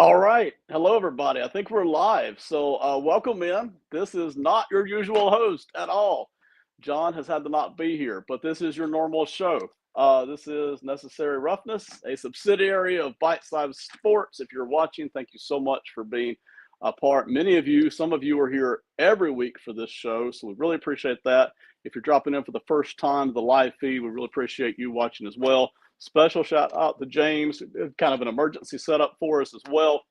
All right. Hello, everybody. I think we're live. So, welcome in. This is not your usual host at all. John has had to not be here, but this is your normal show. This is Necessary Roughness, a subsidiary of Bite Size Sports. If you're watching, thank you so much for being a part. Many of you, some of you are here every week for this show, so we really appreciate that. If you're dropping in for the first time to the live feed, we really appreciate you watching as well. Special shout out to James, kind of an emergency setup for us as well.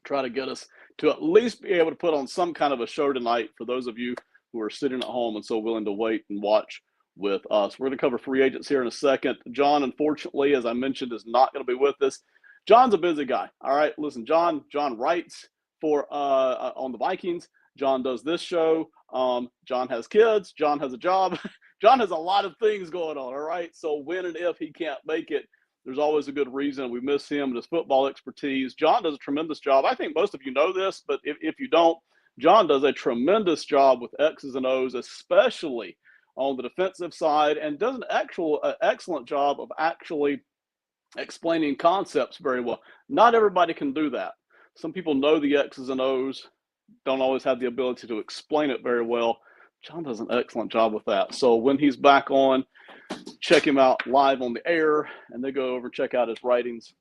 Try to get us to at least be able to put on some kind of a show tonight for those of you who are sitting at home and so willing to wait and watch with us. We're going to cover free agents here in a second. John, unfortunately, as I mentioned, is not going to be with us. John's a busy guy. All right, listen, John writes for on the Vikings. John does this show. John has kids. John has a job. John has a lot of things going on. All right, so when and if he can't make it, there's always a good reason. We miss him and his football expertise. John does a tremendous job. I think most of you know this, but if you don't, John does a tremendous job with X's and O's, especially on the defensive side, and does an excellent job of actually explaining concepts very well. Not everybody can do that. Some people know the X's and O's, don't always have the ability to explain it very well. John does an excellent job with that. So when he's back on, check him out live on the air, and they go over and check out his writings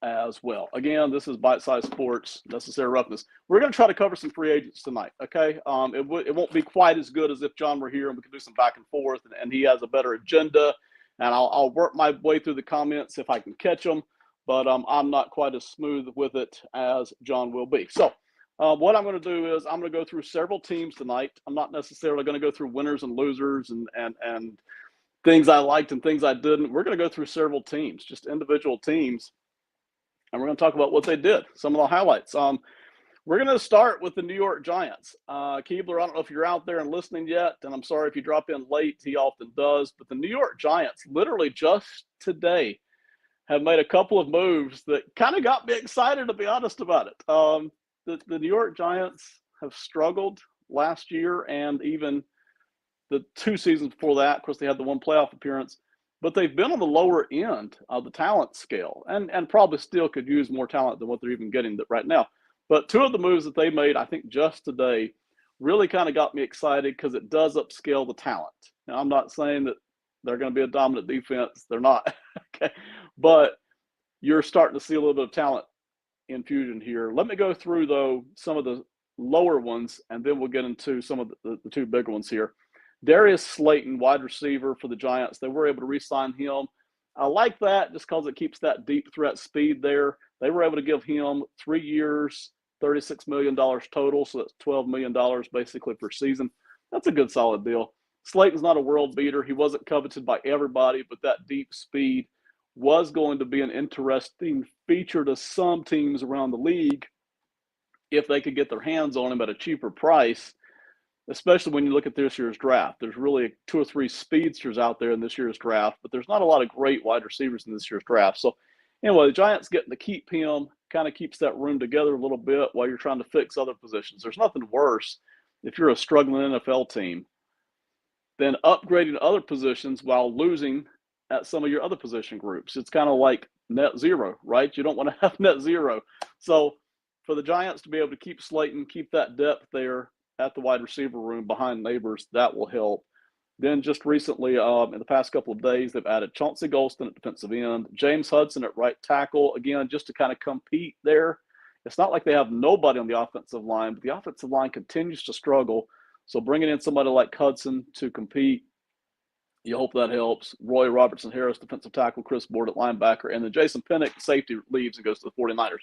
as well. Again, this is Bite Size Sports, Necessary Roughness. We're going to try to cover some free agents tonight, okay? It won't be quite as good as if John were here and we could do some back and forth, and he has a better agenda, and I'll work my way through the comments if I can catch them, but I'm not quite as smooth with it as John will be. So what I'm going to do is I'm going to go through several teams tonight. I'm not necessarily going to go through winners and losers and things I liked and things I didn't. We're going to go through several teams, just individual teams, and we're going to talk about what they did, some of the highlights. We're going to start with the New York Giants. Keebler, I don't know if you're out there and listening yet, and I'm sorry if you drop in late. He often does. But the New York Giants, literally just today, have made a couple of moves that kind of got me excited, to be honest about it. The New York Giants have struggled last year and even the 2 seasons before that. Of course, they had the one playoff appearance, but they've been on the lower end of the talent scale and probably still could use more talent than what they're even getting right now. But 2 of the moves that they made, I think just today, really kind of got me excited because it does upscale the talent. Now, I'm not saying that they're going to be a dominant defense. They're not. Okay. But you're starting to see a little bit of talent infusion here. Let me go through, though, some of the lower ones, and then we'll get into some of the 2 bigger ones here. Darius Slayton, wide receiver for the Giants, they were able to re-sign him. I like that just because it keeps that deep threat speed there. They were able to give him 3 years, $36 million total, so that's $12 million basically per season. That's a good, solid deal. Slayton's not a world beater. He wasn't coveted by everybody, but that deep speed was going to be an interesting feature to some teams around the league if they could get their hands on him at a cheaper price, especially when you look at this year's draft. There's really 2 or 3 speedsters out there in this year's draft, but there's not a lot of great wide receivers in this year's draft. So anyway, the Giants getting to keep him kind of keeps that room together a little bit while you're trying to fix other positions. There's nothing worse if you're a struggling NFL team than upgrading other positions while losing at some of your other position groups. It's kind of like net zero, right? You don't want to have net zero. So for the Giants to be able to keep Slayton, keep that depth there at the wide receiver room behind Neighbors, that will help. Then just recently, in the past couple of days, they've added Chauncey Golston at defensive end, James Hudson at right tackle, again, just to kind of compete there. It's not like they have nobody on the offensive line, but the offensive line continues to struggle. So bringing in somebody like Hudson to compete, you hope that helps. Roy Robertson-Harris, defensive tackle, Chris Board at linebacker, and then Jason Pennick, safety, leaves and goes to the 49ers.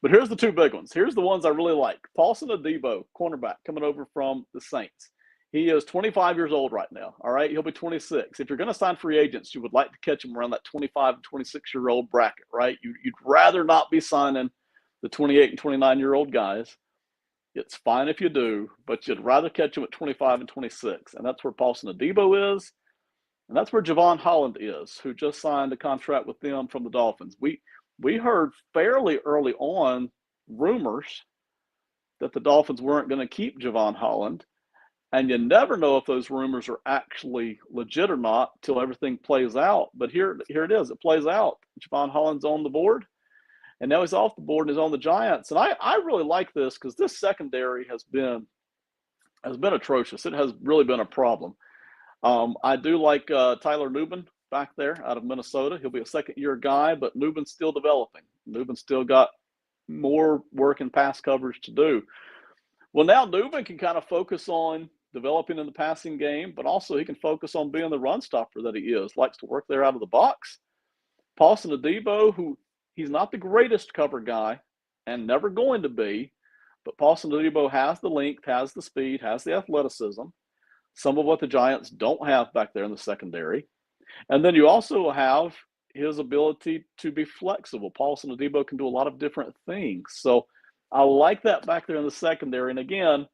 But here's the 2 big ones. Here's the ones I really like. Paulson Adebo, cornerback, coming over from the Saints. He is 25 years old right now, all right? He'll be 26. If you're going to sign free agents, you would like to catch them around that 25 and 26-year-old bracket, right? You'd rather not be signing the 28 and 29-year-old guys. It's fine if you do, but you'd rather catch them at 25 and 26. And that's where Paulson Adebo is, and that's where Javon Holland is, who just signed a contract with them from the Dolphins. We heard fairly early on rumors that the Dolphins weren't going to keep Javon Holland. And you never know if those rumors are actually legit or not until everything plays out. But here it is. It plays out. Javon Holland's on the board. and now he's off the board and is on the Giants. And I really like this because this secondary has been atrocious. It has really been a problem. I do like Tyler Nubin back there out of Minnesota. He'll be a second-year guy, but Nubin's still developing. Nubin's still got more work and pass coverage to do. Well, now Nubin can kind of focus on developing in the passing game, but also he can focus on being the run stopper that he is. Likes to work there out of the box. Paulson Adebo, who he's not the greatest cover guy and never going to be, but Paulson Adebo has the length, has the speed, has the athleticism, some of what the Giants don't have back there in the secondary. And then you also have his ability to be flexible. Paulson Adebo can do a lot of different things. So I like that back there in the secondary. And again,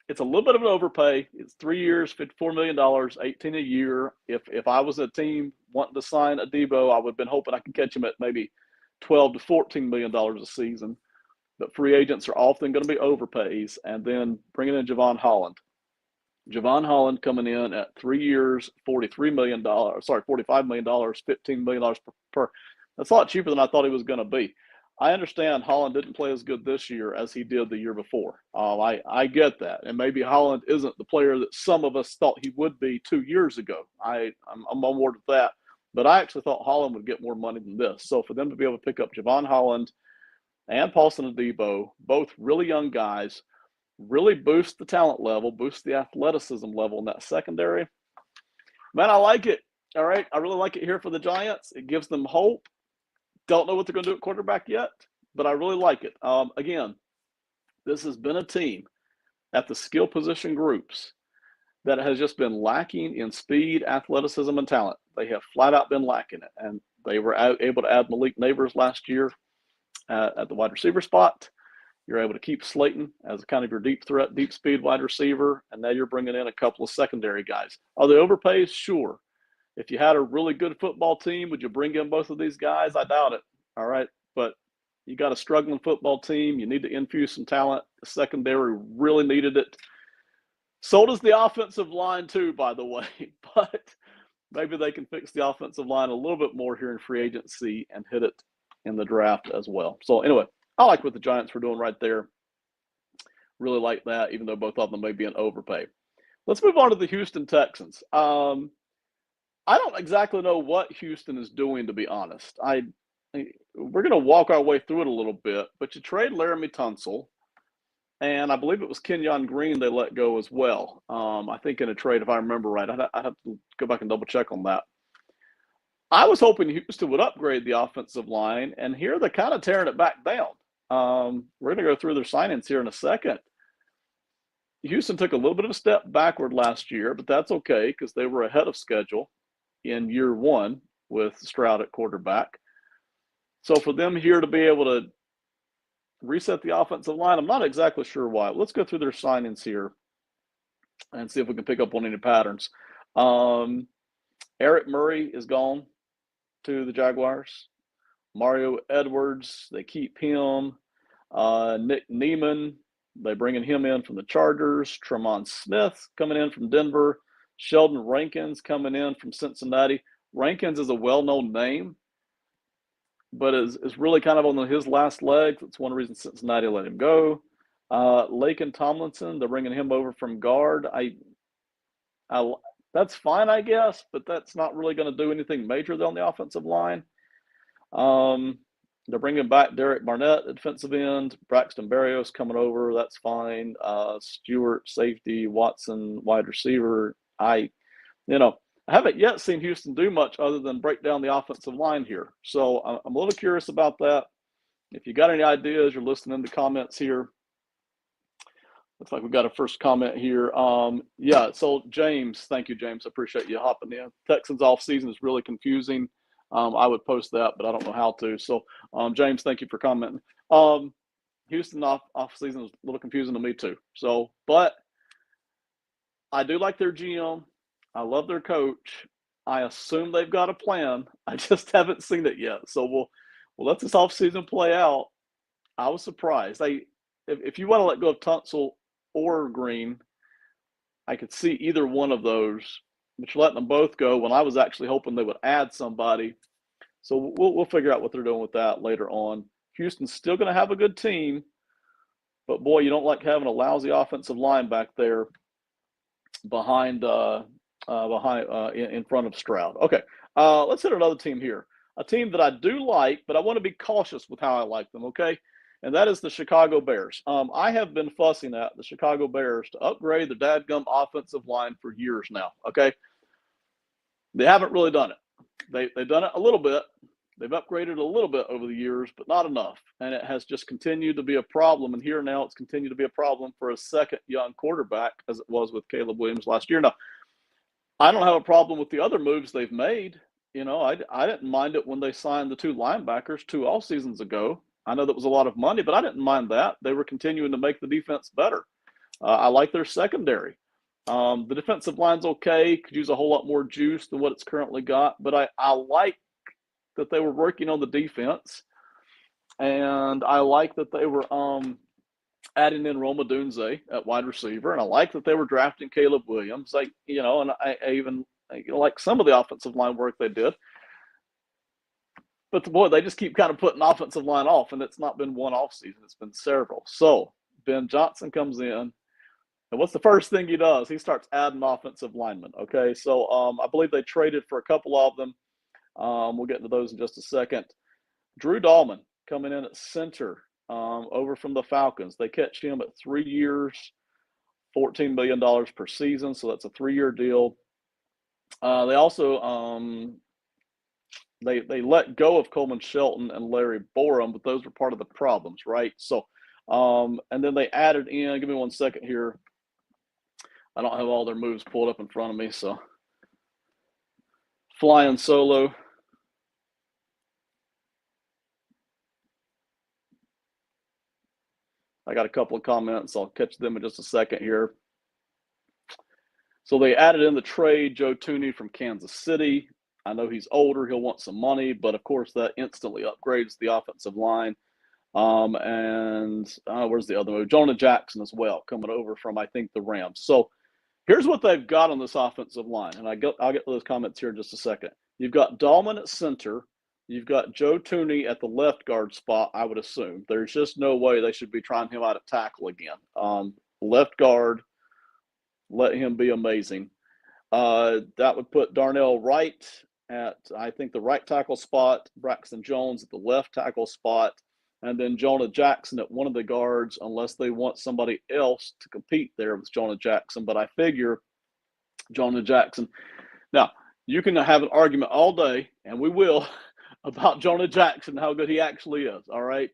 it's a little bit of an overpay. It's 3 years, $54 million, $18 a year. If I was a team wanting to sign Adebo, I would have been hoping I could catch him at maybe $12 to $14 million a season. But free agents are often going to be overpays. And then bringing in Javon Holland. Javon Holland coming in at 3 years, $45 million, $15 million per. That's a lot cheaper than I thought he was going to be. I understand Holland didn't play as good this year as he did the year before. I get that. And maybe Holland isn't the player that some of us thought he would be 2 years ago. I'm on board with that. But I actually thought Holland would get more money than this. So for them to be able to pick up Javon Holland and Paulson Adebo, both really young guys, really boost the talent level, boost the athleticism level in that secondary. Man, I like it. All right. I really like it here for the Giants. It gives them hope. Don't know what they're going to do at quarterback yet, but I really like it. Again, this has been a team at the skill position groups that has just been lacking in speed, athleticism, and talent. They have flat out been lacking it. And they were able to add Malik Neighbors last year at the wide receiver spot. You're able to keep Slayton as kind of your deep threat, deep speed wide receiver, and now you're bringing in a couple of secondary guys. Are they overpays? Sure. If you had a really good football team, would you bring in both of these guys? I doubt it. All right. But you got a struggling football team. You need to infuse some talent. The secondary really needed it. So does the offensive line too, by the way. But maybe they can fix the offensive line a little bit more here in free agency and hit it in the draft as well. So anyway, I like what the Giants were doing right there. Really like that, even though both of them may be an overpay. Let's move on to the Houston Texans. I don't exactly know what Houston is doing, to be honest. We're going to walk our way through it a little bit, but you trade Laramie Tunsil, and I believe it was Kenyon Green they let go as well. I think in a trade, if I remember right. I'd have to go back and double check on that. I was hoping Houston would upgrade the offensive line, and here they're kind of tearing it back down. We're going to go through their signings here in a second. Houston took a little bit of a step backward last year, but that's okay because they were ahead of schedule in year one with Stroud at quarterback. So for them here to be able to reset the offensive line, I'm not exactly sure why. Let's go through their signings here and see if we can pick up on any patterns. Eric Murray is gone to the Jaguars. Mario Edwards, they keep him. Nick Neiman, they're bringing him in from the Chargers. Tremont Smith coming in from Denver. Sheldon Rankins coming in from Cincinnati. Rankins is a well-known name, but is really kind of on his last legs. That's one reason Cincinnati let him go. Laken Tomlinson, they're bringing him over from guard. That's fine, I guess, but that's not really going to do anything major on the offensive line. They're bringing back Derek Barnett at defensive end. Braxton Berrios coming over. That's fine. Stewart, safety. Watson, wide receiver. I haven't yet seen Houston do much other than break down the offensive line here. So I'm a little curious about that. If you got any ideas, you're listening in the comments here. Looks like we've got a first comment here. So James, thank you, James. I appreciate you hopping in. Texans off season is really confusing. I would post that, but I don't know how to. So, James, thank you for commenting. Houston off season is a little confusing to me too. So, but I do like their GM. I love their coach. I assume they've got a plan. I just haven't seen it yet. So we'll let this offseason play out. I was surprised. If you want to let go of Tunsil or Green, I could see either one of those, but you're letting them both go when I was actually hoping they would add somebody So we'll figure out what they're doing with that later on. Houston's still going to have a good team, but boy, you don't like having a lousy offensive line back there behind in front of Stroud. Okay, let's hit another team here. A team that I do like, but I want to be cautious with how I like them. Okay, and that is the Chicago Bears. I have been fussing at the Chicago Bears to upgrade the dadgum offensive line for years now. Okay, they haven't really done it. They've done it a little bit. They've upgraded a little bit over the years, but not enough. And it has just continued to be a problem. And here now it's continued to be a problem for a second young quarterback, as it was with Caleb Williams last year. Now, I don't have a problem with the other moves they've made. You know, I didn't mind it when they signed the two linebackers 2 off seasons ago. I know that was a lot of money, but I didn't mind that. They were continuing to make the defense better. I like their secondary. The defensive line's okay. Could use a whole lot more juice than what it's currently got. But I like that they were working on the defense. And I like that they were adding in Roma Dunze at wide receiver. And I like that they were drafting Caleb Williams. And I even like some of the offensive line work they did. But boy, they just keep kind of putting offensive line off, and it's not been one off season. It's been several. So Ben Johnson comes in, and what's the first thing he does? He starts adding offensive linemen. Okay, so I believe they traded for a couple of them. We'll get into those in just a second. Drew Dahlman coming in at center over from the Falcons. They catch him at 3 years, $14 million per season, so that's a 3-year deal. They also they let go of Coleman Shelton and Larry Borum, but those were part of the problems, right? So, and then they added in, give me 1 second here. I don't have all their moves pulled up in front of me, so flying solo. I got a couple of comments. I'll catch them in just a second here. So they added in the trade Joe Thuney from Kansas City. I know he's older. He'll want some money, but of course that instantly upgrades the offensive line. And where's the other move? Jonah Jackson as well, coming over from, I think, the Rams. So here's what they've got on this offensive line. And I'll get to those comments here in just a second. You've got Dahlman at center. You've got Joe Thuney at the left guard spot, I would assume. There's just no way they should be trying him out at tackle again. Left guard, let him be amazing. That would put Darnell Wright at, I think, the right tackle spot, Braxton Jones at the left tackle spot, and then Jonah Jackson at one of the guards, unless they want somebody else to compete there with Jonah Jackson. But I figure Jonah Jackson. Now, you can have an argument all day, and we will, about Jonah Jackson, how good he actually is, all right?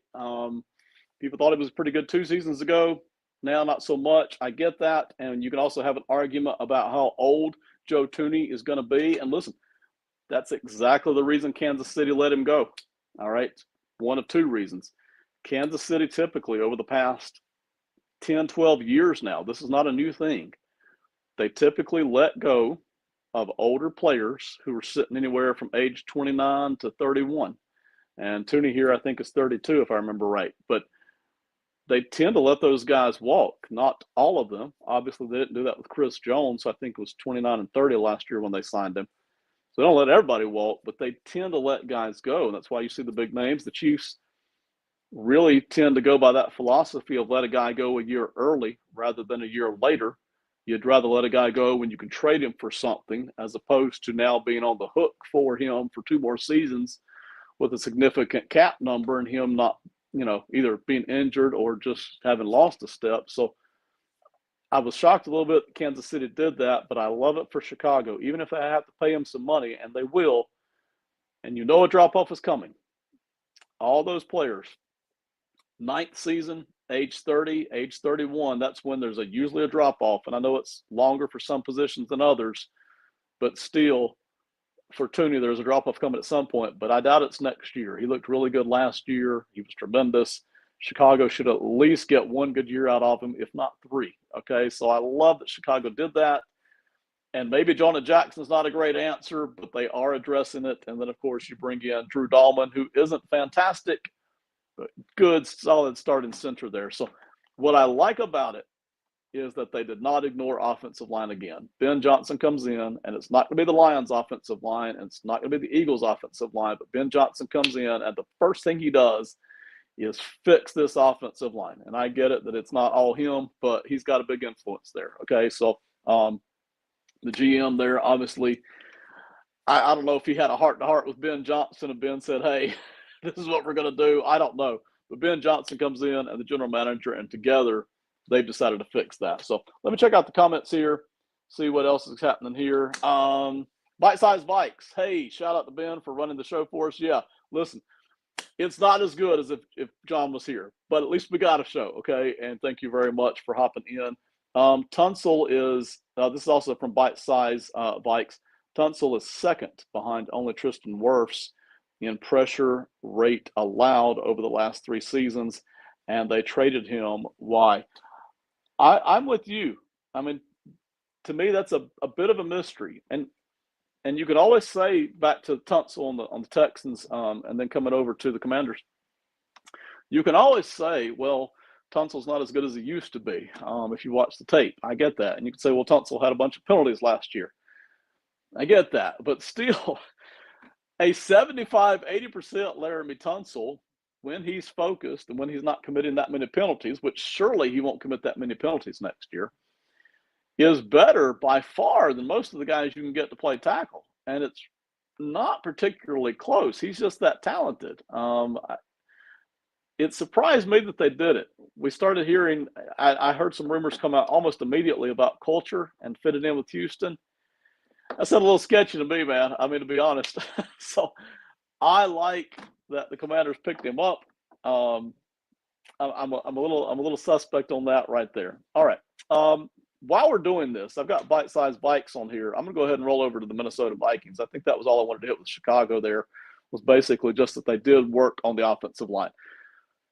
People thought he was pretty good 2 seasons ago. Now, not so much. I get that. And you can also have an argument about how old Joe Thuney is going to be. And listen, that's exactly the reason Kansas City let him go. All right. One of 2 reasons. Kansas City typically over the past 10, 12 years now, this is not a new thing. They typically let go of older players who are sitting anywhere from age 29 to 31. And Thuney here, I think, is 32, if I remember right. But they tend to let those guys walk. Not all of them. Obviously, they didn't do that with Chris Jones. I think it was 29 and 30 last year when they signed him. So they don't let everybody walk, but they tend to let guys go. And that's why you see the big names. The Chiefs really tend to go by that philosophy of let a guy go a year early rather than a year later. You'd rather let a guy go when you can trade him for something as opposed to now being on the hook for him for 2 more seasons with a significant cap number and him not, either being injured or just having lost a step. So I was shocked a little bit that Kansas City did that, but I love it for Chicago, even if I have to pay him some money, and they will. And a drop-off is coming. All those players, 9th season, age 30, age 31, that's when there's usually a drop-off. And I know it's longer for some positions than others, but still, for Thuney, there's a drop-off coming at some point, but I doubt it's next year. He looked really good last year. He was tremendous. Chicago should at least get 1 good year out of him, if not 3. Okay, so I love that Chicago did that. And maybe Jonah Jackson's not a great answer, but they are addressing it. And then, of course, you bring in Drew Dahlman, who isn't fantastic, but good, solid starting center there. So what I like about it is that they did not ignore offensive line again. Ben Johnson comes in, and it's not going to be the Lions' offensive line, and it's not going to be the Eagles' offensive line, but Ben Johnson comes in, and the first thing he does is fix this offensive line. And I get it that it's not all him, but he's got a big influence there. Okay, so the GM there, obviously, I don't know if he had a heart-to-heart with Ben Johnson and Ben said, hey, this is what we're going to do. I don't know. But Ben Johnson comes in and the general manager, and together they've decided to fix that. So let me check out the comments here, see what else is happening here. Bite-sized bikes. Hey, shout out to Ben for running the show for us. Yeah, listen, it's not as good as if John was here, but at least we got a show, okay? And thank you very much for hopping in. Tunsil is, this is also from Bite-Size Bikes. Tunsil is second behind only Tristan Wirfs in pressure rate allowed over the last 3 seasons, and they traded him. Why? I'm with you. I mean, to me, that's a bit of a mystery. And you can always say, back to Tunsil on the Texans, and then coming over to the Commanders, you can always say, well, Tunsil's not as good as he used to be if you watch the tape. I get that. And you can say, well, Tunsil had a bunch of penalties last year. I get that. But still, a 75-80% Laramie Tunsil, when he's focused and when he's not committing that many penalties, which surely he won't commit that many penalties next year, is better by far than most of the guys you can get to play tackle. And it's not particularly close. He's just that talented. It surprised me that they did it. We started hearing, I heard some rumors come out almost immediately about culture and fitting in with Houston. That sounded a little sketchy to me, man. I mean, to be honest. So I like that the Commanders picked him up. I'm a little suspect on that right there. All right. While we're doing this, I've got bite-sized bikes on here. I'm going to go ahead and roll over to the Minnesota Vikings. I think that was all I wanted to hit with Chicago there, was basically just that they did work on the offensive line.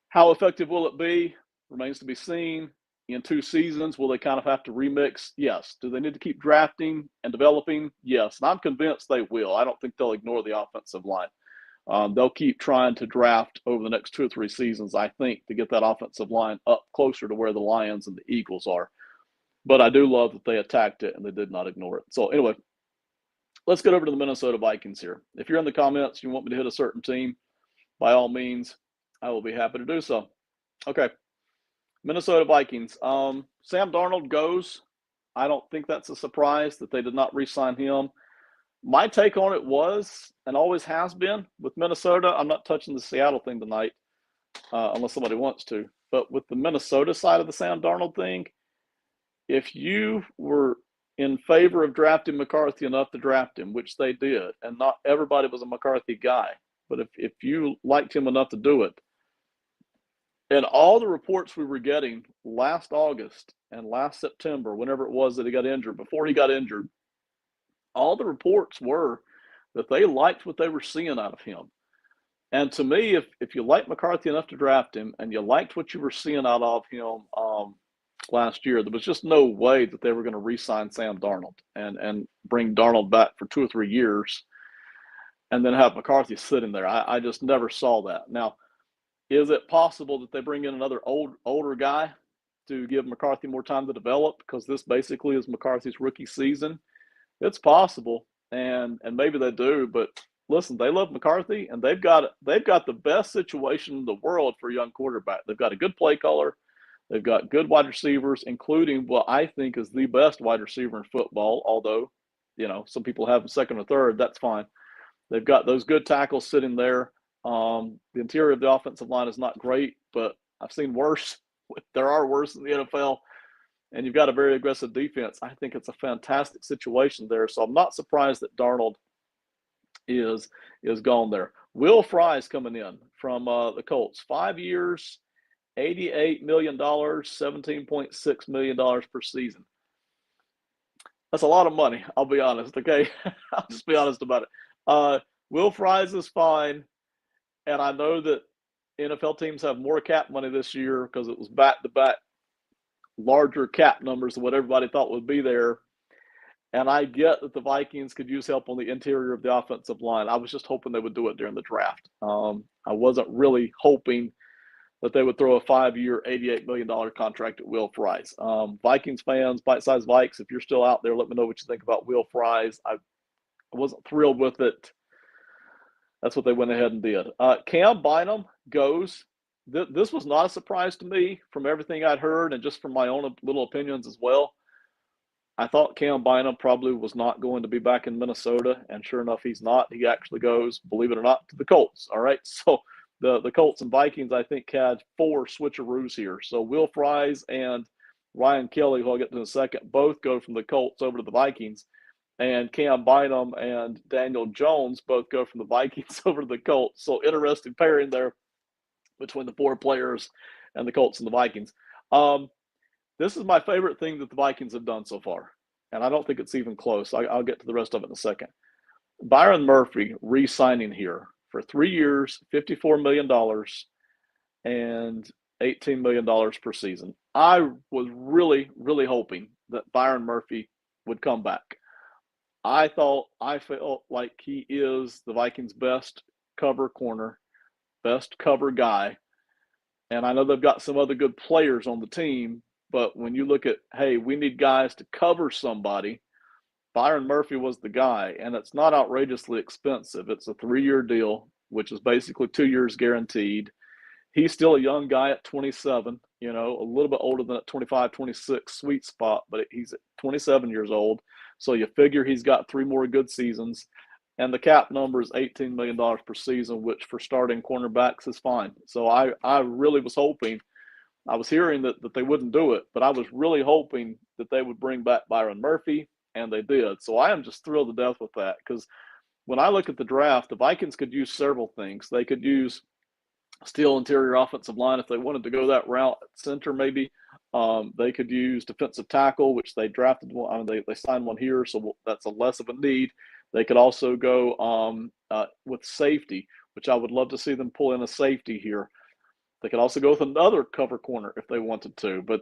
How effective will it be? Remains to be seen. In 2 seasons, will they kind of have to remix? Yes. Do they need to keep drafting and developing? Yes. And I'm convinced they will. I don't think they'll ignore the offensive line. They'll keep trying to draft over the next 2 or 3 seasons, I think, to get that offensive line up closer to where the Lions and the Eagles are. But I do love that they attacked it and they did not ignore it. So anyway, let's get over to the Minnesota Vikings here. If you're in the comments, you want me to hit a certain team, by all means, I will be happy to do so. Okay. Minnesota Vikings. Sam Darnold goes. I don't think that's a surprise that they did not re-sign him. My take on it was, and always has been, with Minnesota, I'm not touching the Seattle thing tonight, unless somebody wants to. But with the Minnesota side of the Sam Darnold thing, if you were in favor of drafting McCarthy enough to draft him, which they did, and not everybody was a McCarthy guy, but if you liked him enough to do it, and all the reports we were getting last August and last September, whenever it was that he got injured, before he got injured, all the reports were that they liked what they were seeing out of him. And to me, if you liked McCarthy enough to draft him and you liked what you were seeing out of him last year, there was just no way that they were going to re-sign Sam Darnold and bring Darnold back for 2 or 3 years and then have McCarthy sitting there. I just never saw that. Now, is it possible that they bring in another older guy to give McCarthy more time to develop, because this basically is McCarthy's rookie season? It's possible, and maybe they do. But listen, they love McCarthy, and they've got the best situation in the world for a young quarterback. They've got a good play caller. They've got good wide receivers, including what I think is the best wide receiver in football. Although, some people have him second or third. That's fine. They've got those good tackles sitting there. The interior of the offensive line is not great, but I've seen worse. There are worse in the NFL. And you've got a very aggressive defense. I think it's a fantastic situation there. So I'm not surprised that Darnold is gone there. Will Fry's coming in from the Colts. 5 years, $88 million, $17.6 million per season. That's a lot of money, I'll be honest, okay? I'll just be honest about it. Will Fry's is fine. And I know that NFL teams have more cap money this year because it was back-to-back larger cap numbers than what everybody thought would be there. And I get that the Vikings could use help on the interior of the offensive line. I was just hoping they would do it during the draft. I wasn't really hoping that they would throw a 5-year, $88 million contract at Will Fries. Vikings fans, bite-sized Vikes, if you're still out there, let me know what you think about Will Fries. I wasn't thrilled with it. That's what they went ahead and did. Cam Bynum goes. This was not a surprise to me from everything I'd heard and just from my own little opinions as well. I thought Cam Bynum probably was not going to be back in Minnesota, and sure enough, he's not. He actually goes, believe it or not, to the Colts. All right, so the Colts and Vikings, I think, had 4 switcheroos here. So Will Fries and Ryan Kelly, who I'll get to in a second, both go from the Colts over to the Vikings. And Cam Bynum and Daniel Jones both go from the Vikings over to the Colts. So interesting pairing there between the 4 players and the Colts and the Vikings. This is my favorite thing that the Vikings have done so far, and I don't think it's even close. I'll get to the rest of it in a second. Byron Murphy re-signing here for 3 years, $54 million, and $18 million per season. I was really, really hoping that Byron Murphy would come back. I felt like he is the Vikings' best cover corner, best cover guy. And I know they've got some other good players on the team, but when you look at, hey, we need guys to cover somebody, Byron Murphy was the guy. And it's not outrageously expensive. It's a 3-year deal, which is basically 2 years guaranteed. He's still a young guy at 27, a little bit older than that 25, 26 sweet spot, but he's at 27 years old. So you figure he's got 3 more good seasons. And the cap number is $18 million per season, which for starting cornerbacks is fine. So I really was hoping, I was hearing that they wouldn't do it, but I was really hoping that they would bring back Byron Murphy, and they did. So I am just thrilled to death with that, because when I look at the draft, the Vikings could use several things. They could use steel interior offensive line if they wanted to go that route at center, maybe. They could use defensive tackle, which they drafted one. I mean, they signed one here, so that's a less of a need. They could also go with safety, which I would love to see them pull in a safety here. They could also go with another cover corner if they wanted to. But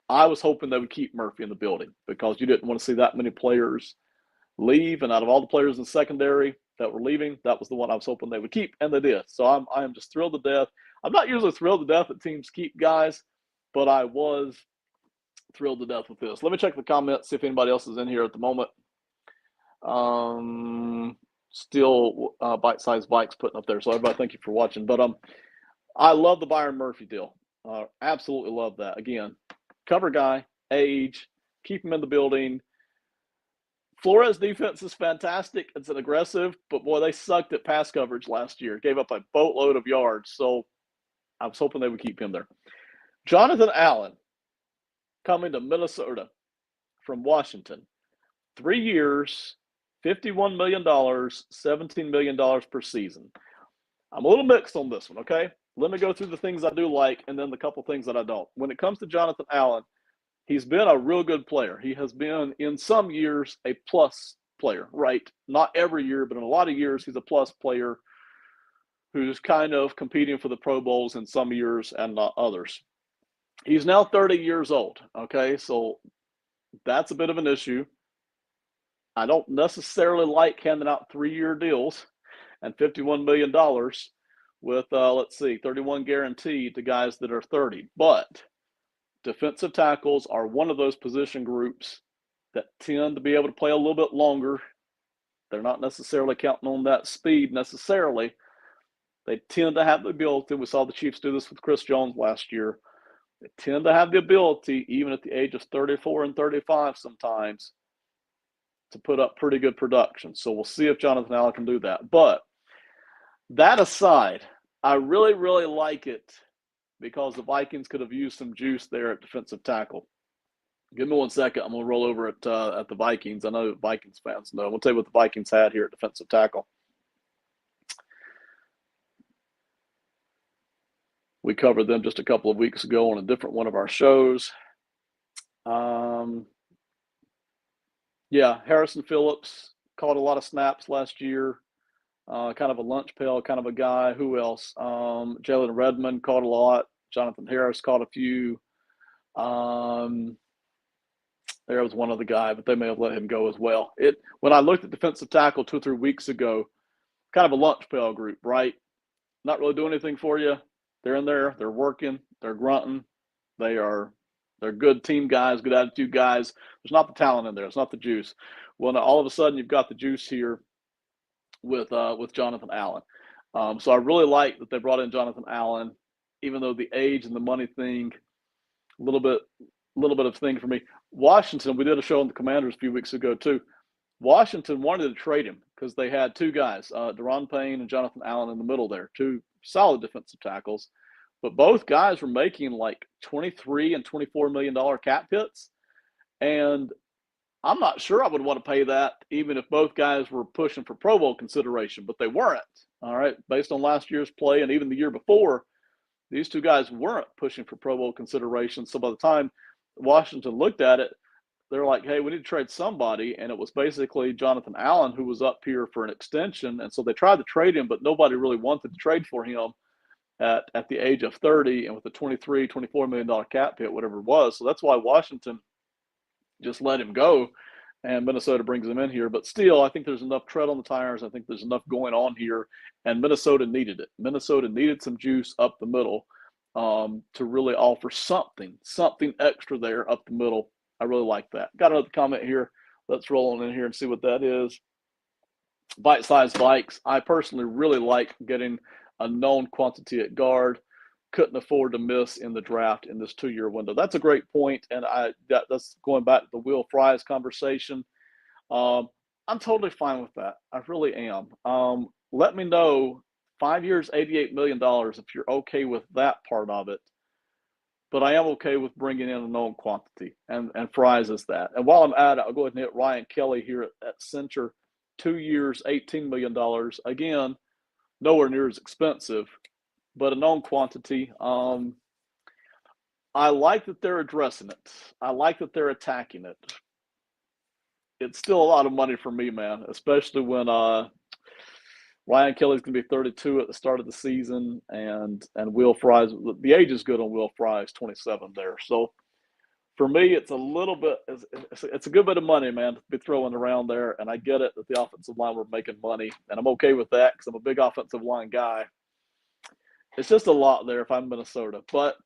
I was hoping they would keep Murphy in the building, because you didn't want to see that many players leave. And out of all the players in secondary that were leaving, that was the one I was hoping they would keep, and they did. So I am just thrilled to death. I'm not usually thrilled to death that teams keep guys, but I was thrilled to death with this. Let me check the comments, see if anybody else is in here at the moment. Still bite-sized bikes putting up there. So everybody, thank you for watching. But I love the Byron Murphy deal. Absolutely love that. Again, cover guy, age, keep him in the building. Flores' defense is fantastic. It's an aggressive, but boy, they sucked at pass coverage last year. Gave up a boatload of yards. So I was hoping they would keep him there. Jonathan Allen coming to Minnesota from Washington. 3 years, $51 million, $17 million per season. I'm a little mixed on this one, okay? Let me go through the things I do like and then the couple things that I don't. When it comes to Jonathan Allen, he's been a real good player. He has been, in some years, a plus player, right? Not every year, but in a lot of years, he's a plus player who's kind of competing for the Pro Bowls in some years and not others. He's now 30 years old, okay? So that's a bit of an issue. I don't necessarily like handing out 3-year deals and $51 million with, 31 guaranteed to guys that are 30. But defensive tackles are one of those position groups that tend to be able to play a little bit longer. They're not necessarily counting on that speed necessarily. They tend to have the ability. We saw the Chiefs do this with Chris Jones last year. They tend to have the ability, even at the age of 34 and 35 sometimes, to put up pretty good production. So we'll see if Jonathan Allen can do that. But that aside, I really, really like it because the Vikings could have used some juice there at defensive tackle. Give me 1 second. I'm going to roll over at the Vikings. I know Vikings fans know. We'll tell you what the Vikings had here at defensive tackle. We covered them just a couple of weeks ago on a different one of our shows. Harrison Phillips caught a lot of snaps last year. Kind of a lunch pail kind of a guy. Who else? Jalen Redmond caught a lot. Jonathan Harris caught a few. There was one other guy, but they may have let him go as well. When I looked at defensive tackle 2 or 3 weeks ago, kind of a lunch pail group, right? Not really doing anything for you. They're in there. They're working. They're grunting. They're good team guys, good attitude guys. There's not the talent in there. It's not the juice. Well, now all of a sudden you've got the juice here with Jonathan Allen. So I really like that they brought in Jonathan Allen, even though the age and the money thing, a little bit of thing for me. Washington, we did a show on the Commanders a few weeks ago too. Washington wanted to trade him because they had two guys, Deron Payne and Jonathan Allen in the middle there, two solid defensive tackles. But both guys were making like $23 and $24 million cap hits. And I'm not sure I would want to pay that even if both guys were pushing for Pro Bowl consideration, but they weren't. All right. Based on last year's play and even the year before, these two guys weren't pushing for Pro Bowl consideration. So by the time Washington looked at it, they're like, hey, we need to trade somebody. And it was basically Jonathan Allen who was up here for an extension. And so they tried to trade him, but nobody really wanted to trade for him at the age of 30 and with a $23-24 million cap hit, whatever it was. So that's why Washington just let him go, and Minnesota brings him in here. But still, I think there's enough tread on the tires. I think there's enough going on here, and Minnesota needed it. Minnesota needed some juice up the middle to really offer something extra there up the middle. I really like that. Got another comment here. Let's roll on in here and see what that is. Bite-sized bikes. I personally really like getting a known quantity at guard. Couldn't afford to miss in the draft in this 2-year window. That's a great point, and that's going back to the Will Fries conversation. I'm totally fine with that. I really am. Let me know, 5 years, $88 million, if you're okay with that part of it. But I am okay with bringing in a known quantity, and Fries is that. And while I'm at it, I'll go ahead and hit Ryan Kelly here at center. 2 years, $18 million. Again, nowhere near as expensive, but a known quantity. I like that they're addressing it. I like that they're attacking it. It's still a lot of money for me, man, especially when Ryan Kelly's going to be 32 at the start of the season, and Will Fries, the age is good on Will Fries, 27 there. So for me, it's a little bit, it's a good bit of money, man, to be throwing around there. And I get it that the offensive line were making money, and I'm okay with that because I'm a big offensive line guy. It's just a lot there if I'm Minnesota, but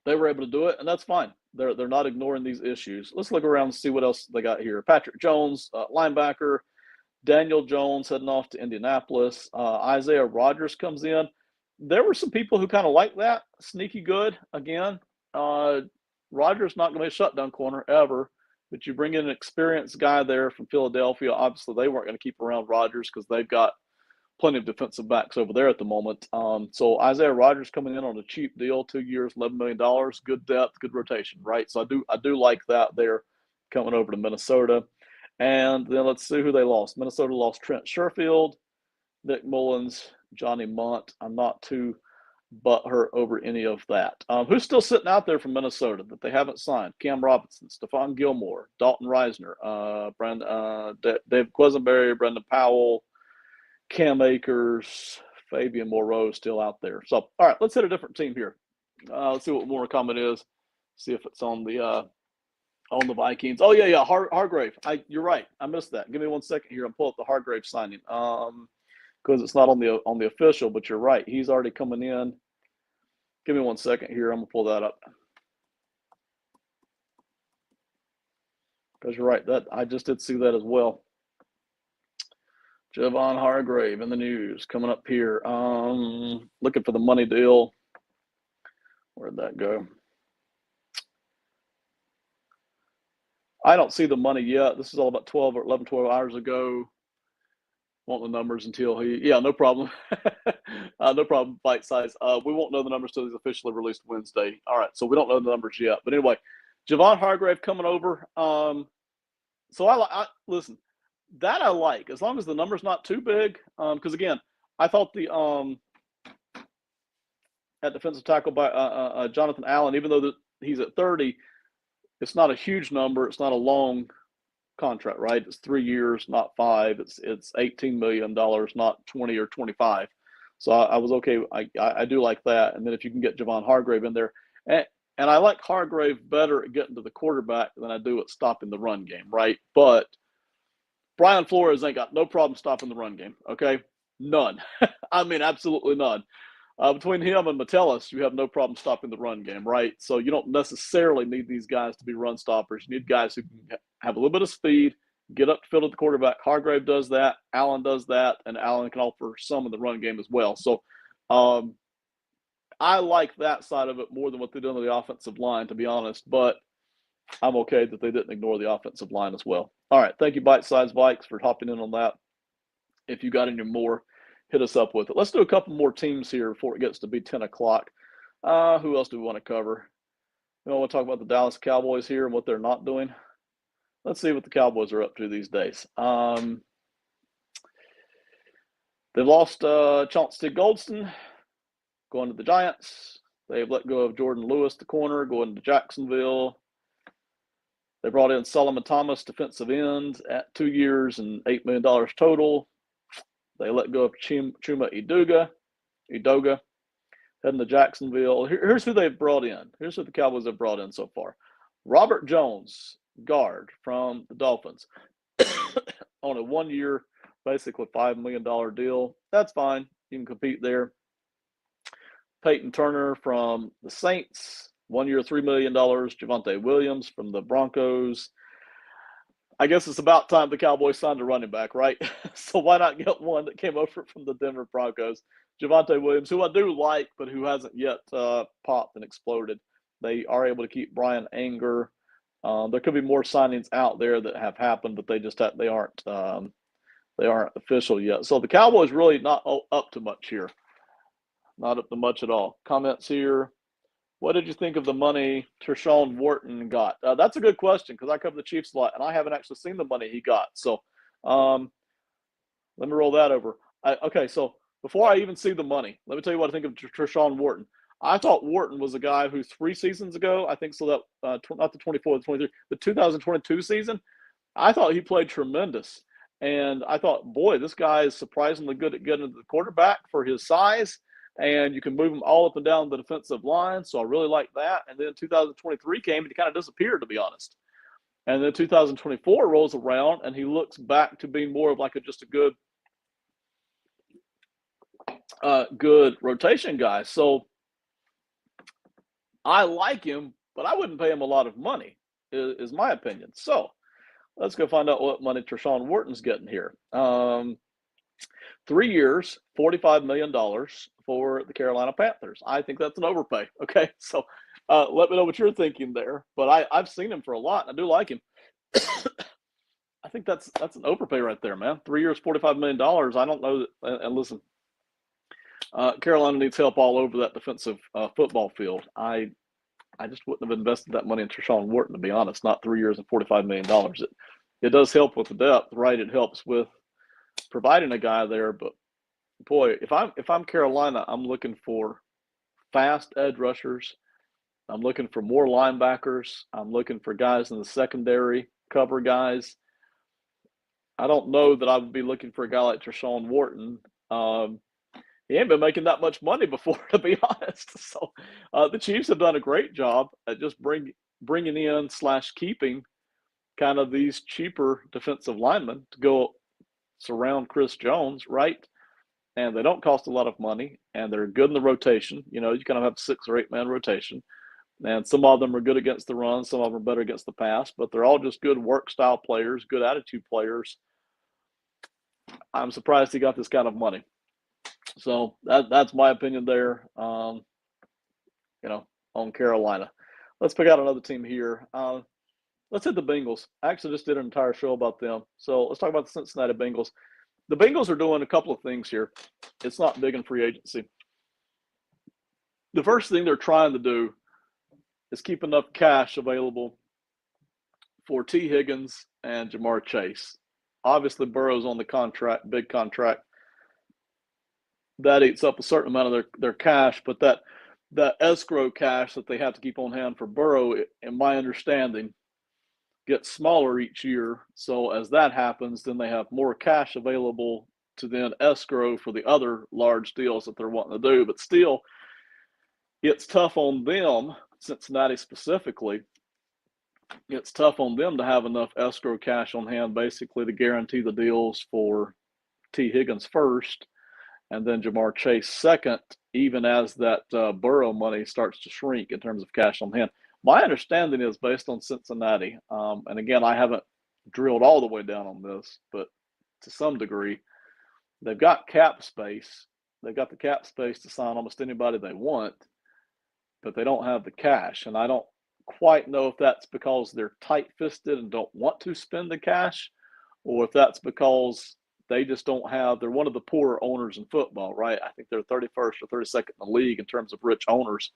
they were able to do it, and that's fine. They're not ignoring these issues. Let's look around and see what else they got here. Patrick Jones, linebacker. Daniel Jones heading off to Indianapolis. Isaiah Rodgers comes in. There were some people who kind of like that. Sneaky good. Again, Rodgers not going to be a shutdown corner ever, but you bring in an experienced guy there from Philadelphia. Obviously, they weren't going to keep around Rodgers because they've got plenty of defensive backs over there at the moment. So Isaiah Rodgers coming in on a cheap deal, 2 years, $11 million, good depth, good rotation, right? So I do like that there coming over to Minnesota. And then let's see who they lost. Minnesota lost Trent Sherfield, Nick Mullins, Johnny Munt. I'm not too butthurt over any of that. Who's still sitting out there from Minnesota that they haven't signed? Cam Robinson, Stephon Gilmore, Dalton Reisner, Dave Quisenberry, Brendan Powell, Cam Akers, Fabian Moreau still out there. So, all right, let's hit a different team here. Let's see what more comment is. See if it's on the Vikings. Oh yeah, Hargrave. You're right. I missed that. Give me 1 second here. I'm pulling up the Hargrave signing. Because it's not on the official, but you're right. He's already coming in. Give me 1 second here. I'm gonna pull that up. Because you're right. That I just did see that as well. Javon Hargrave in the news coming up here. Looking for the money deal. Where'd that go? I don't see the money yet. This is all about 12 hours ago. Want the numbers until yeah, no problem. No problem, bite size. We won't know the numbers until he's officially released Wednesday. All right, so we don't know the numbers yet. But anyway, Javon Hargrave coming over. So I listen, that I like, as long as the number's not too big. Because again, I thought the at defensive tackle by Jonathan Allen, even though he's at 30, it's not a huge number. It's not a long contract, right? It's 3 years, not 5. It's $18 million, not 20 or 25. So I was okay. I do like that. And then if you can get Javon Hargrave in there, and I like Hargrave better at getting to the quarterback than I do at stopping the run game, right? But Brian Flores ain't got no problem stopping the run game, okay? None. I mean, absolutely none. Between him and Metellus, you have no problem stopping the run game, right? So you don't necessarily need these guys to be run stoppers. You need guys who can have a little bit of speed, get up the field at the quarterback. Hargrave does that. Allen does that, and Allen can offer some in the run game as well. So I like that side of it more than what they did on the offensive line, to be honest. But I'm okay that they didn't ignore the offensive line as well. All right, thank you, Bite Size Vikes, for hopping in on that. If you got any more, hit us up with it. Let's do a couple more teams here before it gets to be 10 o'clock. Who else do we want to cover? We want to talk about the Dallas Cowboys here and what they're not doing. Let's see what the Cowboys are up to these days. They've lost Chauncey Goldston, going to the Giants. They've let go of Jordan Lewis, the corner, going to Jacksonville. They brought in Solomon Thomas, defensive end, at 2 years and $8 million total. They let go of Chuma Edoga, heading to Jacksonville. Here's who they've brought in. Here's who the Cowboys have brought in so far. Robert Jones, guard from the Dolphins, on a 1 year, basically $5 million deal. That's fine. You can compete there. Peyton Turner from the Saints, 1 year, $3 million. Javonte Williams from the Broncos. I guess it's about time the Cowboys signed a running back, right? So why not get one that came over from the Denver Broncos? Javonte Williams, who I do like, but who hasn't yet popped and exploded. They are able to keep Brian Anger. There could be more signings out there that have happened, but they aren't official yet. So the Cowboys really not up to much here. Not up to much at all. Comments here. What did you think of the money Tershawn Wharton got? That's a good question because I cover the Chiefs a lot, and I haven't actually seen the money he got. So let me roll that over. Okay, so before I even see the money, let me tell you what I think of Tershawn Wharton. I thought Wharton was a guy who 3 seasons ago, I think so that not the 24, the 23, the 2022 season, I thought he played tremendous. And I thought, boy, this guy is surprisingly good at getting to the quarterback for his size. And you can move him all up and down the defensive line. So I really like that. And then 2023 came and he kind of disappeared, to be honest. And then 2024 rolls around and he looks back to being more of like just a good rotation guy. So I like him, but I wouldn't pay him a lot of money, is my opinion. So let's go find out what money Tershawn Wharton's getting here. 3 years, $45 million for the Carolina Panthers. I think that's an overpay. Okay, so let me know what you're thinking there. But I've seen him for a lot, and I do like him. I think that's an overpay right there, man. 3 years, $45 million. I don't know. And listen, Carolina needs help all over that defensive football field. I just wouldn't have invested that money in Tershawn Wharton, to be honest. Not 3 years and $45 million. It does help with the depth, right? It helps with providing a guy there, but boy, if I'm Carolina, I'm looking for fast edge rushers. I'm looking for more linebackers. I'm looking for guys in the secondary, cover guys. I don't know that I would be looking for a guy like Tershawn Wharton. He ain't been making that much money before, to be honest. So the Chiefs have done a great job at just bringing in / keeping kind of these cheaper defensive linemen to go surround Chris Jones, right? And they don't cost a lot of money, and they're good in the rotation. You know, you kind of have 6 or 8 man rotation, and some of them are good against the run, some of them are better against the pass, but they're all just good work style players, good attitude players. I'm surprised he got this kind of money. So that's my opinion there. On Carolina. Let's pick out another team here. Let's hit the Bengals. I actually just did an entire show about them. So let's talk about the Cincinnati Bengals. The Bengals are doing a couple of things here. It's not big in free agency. The first thing they're trying to do is keep enough cash available for T. Higgins and Jamar Chase. Obviously, Burrow's on the contract, big contract. That eats up a certain amount of their cash, but that escrow cash that they have to keep on hand for Burrow, in my understanding, gets smaller each year. So as that happens, then they have more cash available to then escrow for the other large deals that they're wanting to do. But still, it's tough on them, Cincinnati specifically. It's tough on them to have enough escrow cash on hand basically to guarantee the deals for T. Higgins first and then Jamar Chase second, even as that Burrow money starts to shrink in terms of cash on hand. My understanding is based on Cincinnati, and again, I haven't drilled all the way down on this, but to some degree, they've got cap space. They've got the cap space to sign almost anybody they want, but they don't have the cash. And I don't quite know if that's because they're tight-fisted and don't want to spend the cash, or if that's because they just don't have, they're one of the poorer owners in football, right? I think they're 31st or 32nd in the league in terms of rich owners.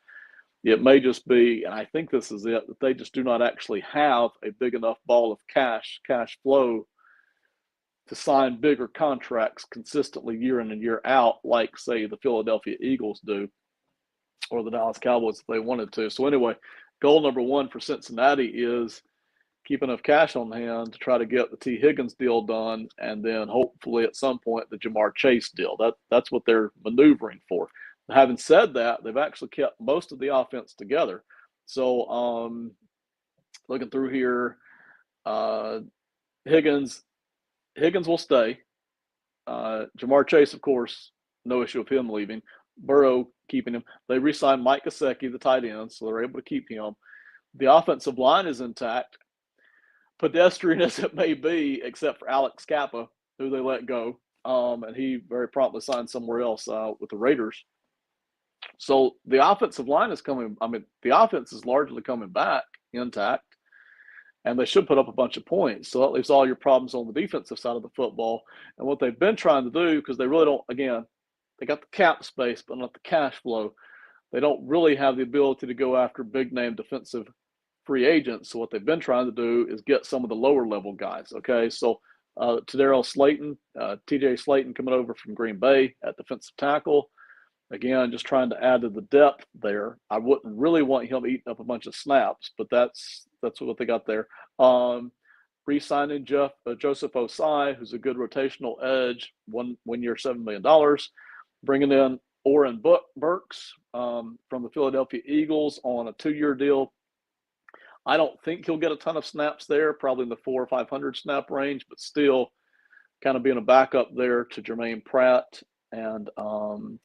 It may just be, and I think this is it, that they just do not actually have a big enough ball of cash flow to sign bigger contracts consistently year in and year out, like, say, the Philadelphia Eagles do, or the Dallas Cowboys if they wanted to. So anyway, goal number one for Cincinnati is keep enough cash on hand to try to get the T. Higgins deal done, and then hopefully at some point the Jamar Chase deal. That's what they're maneuvering for. Having said that, they've actually kept most of the offense together. So looking through here, Higgins will stay. Jamar Chase, of course, no issue with him leaving. Burrow keeping him. They re-signed Mike Gesicki, the tight end, so they're able to keep him. The offensive line is intact, pedestrian as it may be, except for Alex Kappa, who they let go, and he very promptly signed somewhere else with the Raiders. So the offensive line is coming. I mean, the offense is largely coming back intact, and they should put up a bunch of points. So that leaves all your problems on the defensive side of the football. And what they've been trying to do, because they really don't, again, they got the cap space, but not the cash flow. They don't really have the ability to go after big-name defensive free agents. So what they've been trying to do is get some of the lower-level guys, okay? So Tadarius Slayton, TJ Slayton coming over from Green Bay at defensive tackle. Again, just trying to add to the depth there. I wouldn't really want him eating up a bunch of snaps, but that's what they got there. Re-signing Joseph Osai, who's a good rotational edge, one year, $7 million. Bringing in Oren Burks from the Philadelphia Eagles on a 2-year deal. I don't think he'll get a ton of snaps there, probably in the 400 or 500 snap range, but still kind of being a backup there to Jermaine Pratt and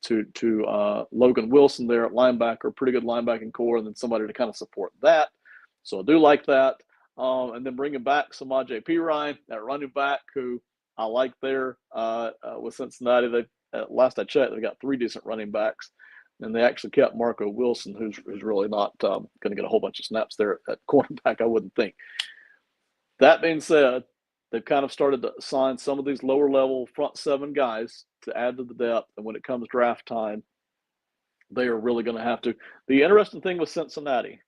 to Logan Wilson there at linebacker, pretty good linebacking core, and then somebody to kind of support that. So I do like that. And then bringing back Samaje Perine at running back, who I like there with Cincinnati. Last I checked, they've got 3 decent running backs, and they actually kept Marco Wilson, who's really not going to get a whole bunch of snaps there at cornerback, I wouldn't think. That being said, they've kind of started to sign some of these lower-level front 7 guys to add to the depth, and when it comes draft time, they are really going to have to. The interesting thing with Cincinnati,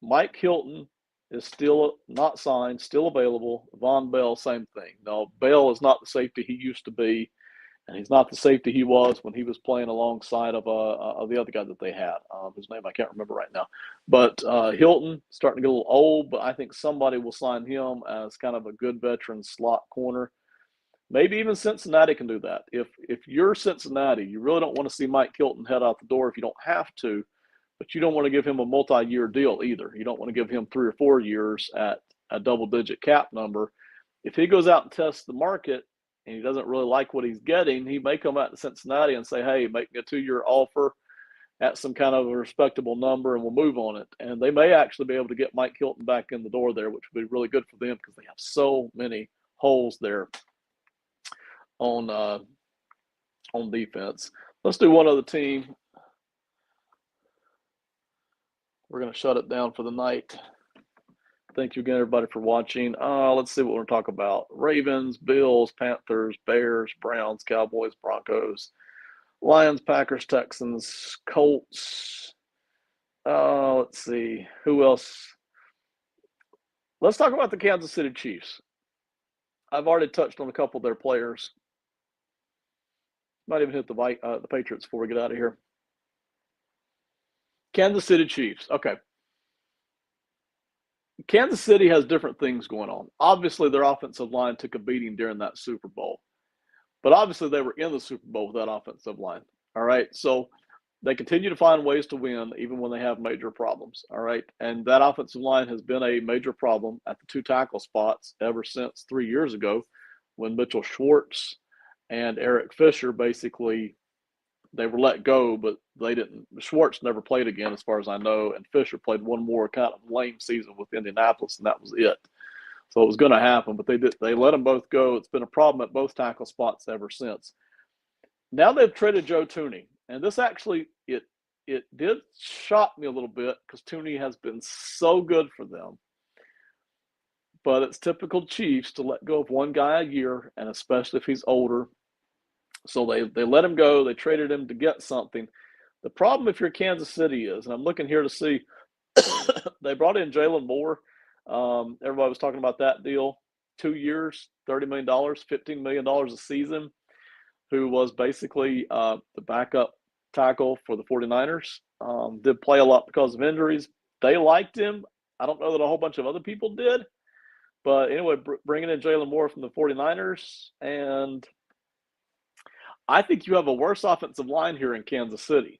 Mike Hilton is still not signed, still available. Von Bell, same thing. Now, Bell is not the safety he used to be, and he's not the safety he was when he was playing alongside of the other guy that they had, whose name I can't remember right now. But Hilton, starting to get a little old, but I think somebody will sign him as kind of a good veteran slot corner. Maybe even Cincinnati can do that. If you're Cincinnati, you really don't want to see Mike Hilton head out the door if you don't have to, but you don't want to give him a multi-year deal either. You don't want to give him 3 or 4 years at a double-digit cap number. If he goes out and tests the market and he doesn't really like what he's getting, he may come out to Cincinnati and say, hey, make me a 2-year offer at some kind of a respectable number and we'll move on it. And they may actually be able to get Mike Hilton back in the door there, which would be really good for them because they have so many holes there on defense. Let's do one other team. We're going to shut it down for the night. Thank you again, everybody, for watching. Let's see what we're going to talk about. Ravens, Bills, Panthers, Bears, Browns, Cowboys, Broncos, Lions, Packers, Texans, Colts. Let's see. Who else? Let's talk about the Kansas City Chiefs. I've already touched on a couple of their players. Might even hit the Patriots before we get out of here. Kansas City Chiefs. Okay. Kansas City has different things going on. Obviously, their offensive line took a beating during that Super Bowl. But obviously, they were in the Super Bowl with that offensive line. All right. So they continue to find ways to win even when they have major problems. All right. And that offensive line has been a major problem at the 2 tackle spots ever since 3 years ago when Mitchell Schwartz and Eric Fisher basically they were let go, but they didn't. Schwartz never played again, as far as I know, and Fisher played one more kind of lame season with Indianapolis, and that was it. So it was going to happen, but they let them both go. It's been a problem at both tackle spots ever since. Now they've traded Joe Thuney, and this actually it did shock me a little bit because Thuney has been so good for them. But it's typical Chiefs to let go of one guy a year, and especially if he's older. So they let him go. They traded him to get something. The problem if you're Kansas City is, and I'm looking here to see, they brought in Jalen Moore. Everybody was talking about that deal. 2 years, $30 million, $15 million a season, who was basically the backup tackle for the 49ers. Did play a lot because of injuries. They liked him. I don't know that a whole bunch of other people did. But anyway, bringing in Jalen Moore from the 49ers, and I think you have a worse offensive line here in Kansas City.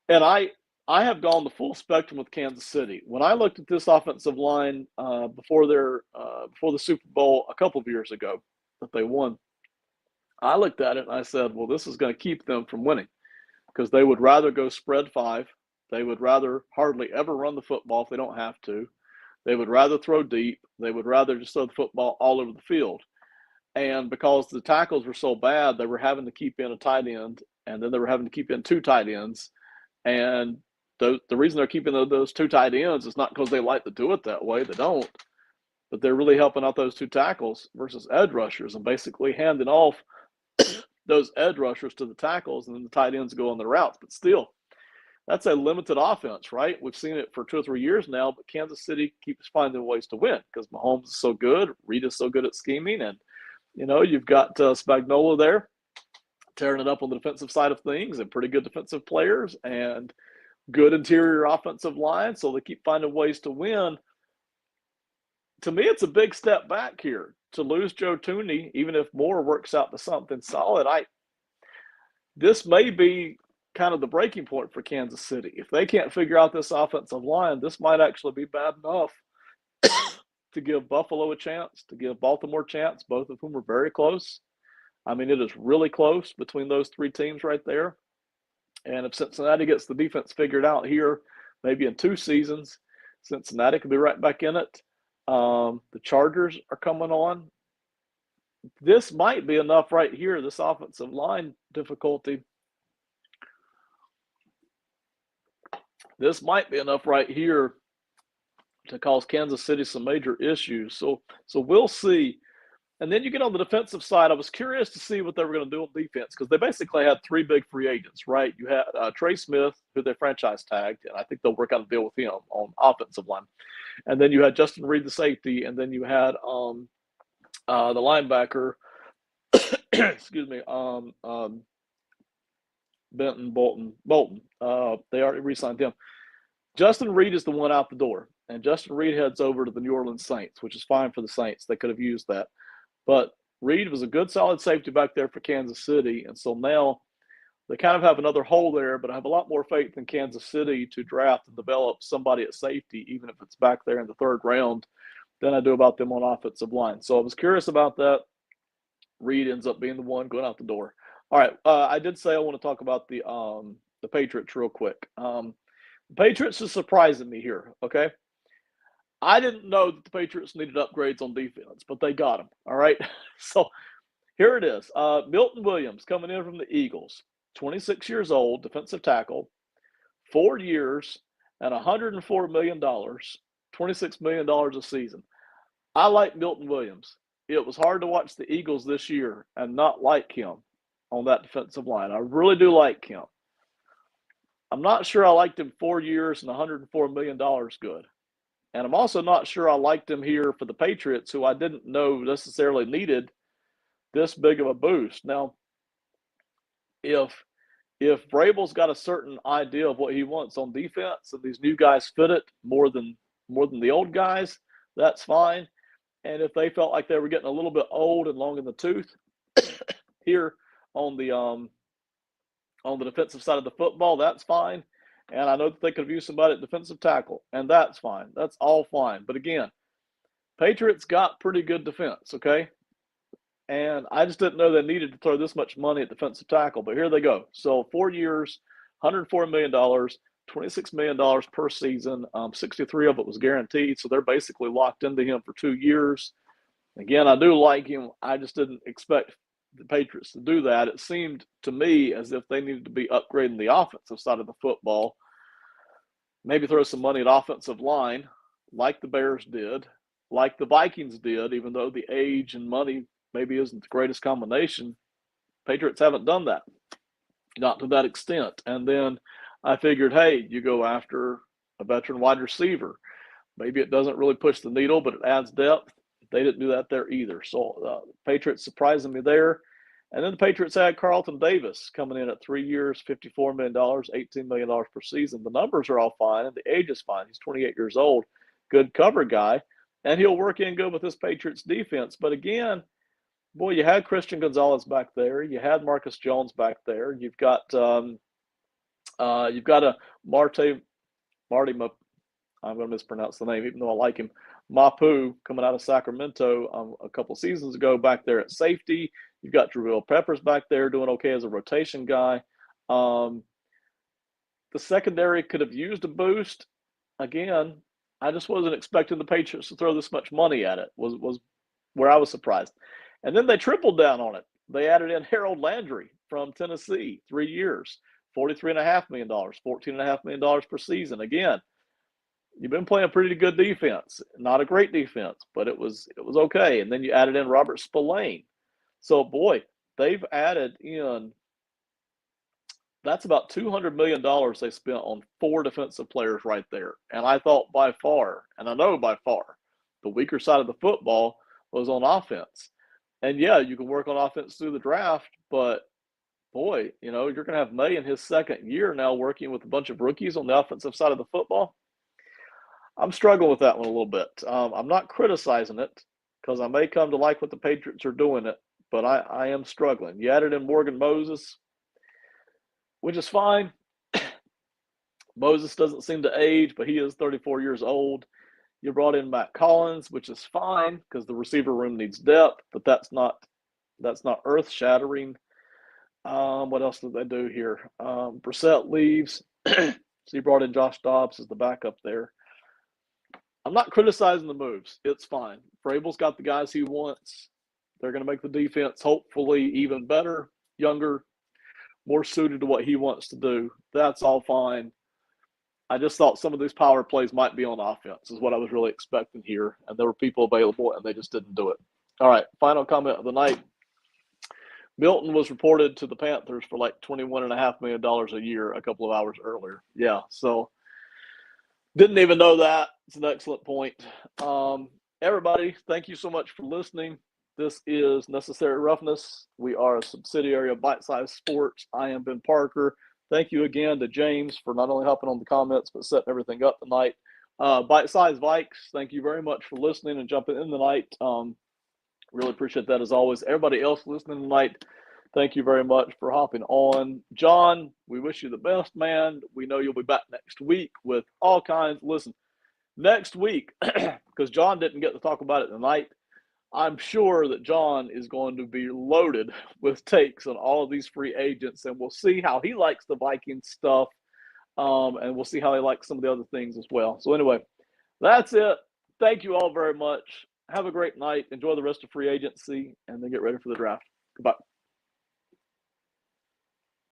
And I have gone the full spectrum with Kansas City. When I looked at this offensive line before the Super Bowl a couple of years ago that they won, I looked at it and I said, well, this is going to keep them from winning because they would rather go spread 5. They would rather hardly ever run the football if they don't have to. They would rather throw deep. They would rather just throw the football all over the field. And because the tackles were so bad, they were having to keep in a tight end, and then they were having to keep in 2 tight ends. And the reason they're keeping those 2 tight ends is not because they like to do it that way. They don't. But they're really helping out those 2 tackles versus edge rushers and basically handing off those edge rushers to the tackles, and then the tight ends go on the routes. But still, that's a limited offense, right? We've seen it for 2 or 3 years now, but Kansas City keeps finding ways to win because Mahomes is so good, Reed is so good at scheming, and you've got Spagnuolo there tearing it up on the defensive side of things, and pretty good defensive players and good interior offensive line, so they keep finding ways to win. To me, it's a big step back here to lose Joe Thuney, even if Moore works out to something solid. This may be kind of the breaking point for Kansas City. If they can't figure out this offensive line, this might actually be bad enough to give Buffalo a chance, to give Baltimore a chance, both of whom are very close. I mean, it is really close between those 3 teams right there. And if Cincinnati gets the defense figured out here, maybe in 2 seasons, Cincinnati could be right back in it. The Chargers are coming on. This might be enough right here, this offensive line difficulty. This might be enough right here to cause Kansas City some major issues. So we'll see. And then you get on the defensive side. I was curious to see what they were going to do on defense because they basically had 3 big free agents, right? You had Trey Smith, who they franchise tagged, and I think they'll work out a deal with him on offensive line. And then you had Justin Reed, the safety, and then you had the linebacker, excuse me, Benton Bolton. They already re-signed him. Justin Reed is the one out the door, and Justin Reed heads over to the New Orleans Saints, which is fine for the Saints. They could have used that. But Reed was a good, solid safety back there for Kansas City, and so now they kind of have another hole there, but I have a lot more faith in Kansas City to draft and develop somebody at safety, even if it's back there in the 3rd round, than I do about them on offensive line. So I was curious about that. Reed ends up being the one going out the door. All right, I did say I want to talk about the Patriots real quick. The Patriots is surprising me here, okay? I didn't know that the Patriots needed upgrades on defense, but they got them, all right? So here it is. Milton Williams coming in from the Eagles, 26 years old, defensive tackle, 4 years and $104 million, $26 million a season. I like Milton Williams. It was hard to watch the Eagles this year and not like him on that defensive line. I really do like him. I'm not sure I liked him 4 years and $104 million good. And I'm also not sure I liked him here for the Patriots, who I didn't know necessarily needed this big of a boost. Now, if Vrabel's got a certain idea of what he wants on defense and these new guys fit it more than the old guys, that's fine. And if they felt like they were getting a little bit old and long in the tooth here on the defensive side of the football, that's fine. And I know that they could have used somebody at defensive tackle, and that's fine. That's all fine. But again, Patriots got pretty good defense, okay? And I just didn't know they needed to throw this much money at defensive tackle, but here they go. So 4 years, $104 million, $26 million per season. 63 of it was guaranteed, so they're basically locked into him for 2 years. Again, I do like him. I just didn't expect the Patriots to do that. It seemed to me as if they needed to be upgrading the offensive side of the football. Maybe throw some money at offensive line, like the Bears did, like the Vikings did, even though the age and money maybe isn't the greatest combination. Patriots haven't done that, not to that extent. And then I figured, hey, you go after a veteran wide receiver. Maybe it doesn't really push the needle, but it adds depth. They didn't do that there either. So Patriots surprising me there. And then the Patriots had Carlton Davis coming in at 3 years, $54 million, $18 million per season. The numbers are all fine, and the age is fine. He's 28 years old, good cover guy, and he'll work in good with this Patriots defense. But again, boy, you had Christian Gonzalez back there. You had Marcus Jones back there. You've got a Marty. I'm going to mispronounce the name, even though I like him. Mapu coming out of Sacramento a couple seasons ago back there at safety. You've got Jabril Peppers back there doing okay as a rotation guy. The secondary could have used a boost. Again, I just wasn't expecting the Patriots to throw this much money at it, was where I was surprised. And then they tripled down on it. They added in Harold Landry from Tennessee, 3 years, $43.5 million, $14.5 million per season. Again, you've been playing a pretty good defense, not a great defense, but it was okay. And then you added in Robert Spillane. So, boy, they've added in, that's about $200 million they spent on 4 defensive players right there. And I thought by far, and I know by far, the weaker side of the football was on offense. And, yeah, you can work on offense through the draft, but, boy, you're going to have May in his second year now working with a bunch of rookies on the offensive side of the football. I'm struggling with that one a little bit. I'm not criticizing it because I may come to like what the Patriots are doing it, but I am struggling. You added in Morgan Moses, which is fine. Moses doesn't seem to age, but he is 34 years old. You brought in Matt Collins, which is fine because the receiver room needs depth, but that's not earth-shattering. What else did they do here? Brissett leaves, so you brought in Josh Dobbs as the backup there. I'm not criticizing the moves. It's fine. Vrabel's got the guys he wants. They're going to make the defense hopefully even better, younger, more suited to what he wants to do. That's all fine. I just thought some of these power plays might be on offense is what I was really expecting here. And there were people available, and they just didn't do it. All right, final comment of the night. Milton was reported to the Panthers for like $21.5 million a year a couple of hours earlier. Yeah, so didn't even know that. It's an excellent point. Everybody, thank you so much for listening. This is Necessary Roughness. We are a subsidiary of Bite Size Sports. I am Ben Parker. Thank you again to James for not only helping on the comments, but setting everything up tonight. Bite Size Vikes, thank you very much for listening and jumping in tonight. Really appreciate that as always. Everybody else listening tonight, thank you very much for hopping on. John, we wish you the best, man. We know you'll be back next week with all kinds. Listen, next week, because John didn't get to talk about it tonight, I'm sure that John is going to be loaded with takes on all of these free agents, and we'll see how he likes the Vikings stuff, and we'll see how he likes some of the other things as well. So anyway, that's it. Thank you all very much. Have a great night. Enjoy the rest of free agency, and then get ready for the draft. Goodbye.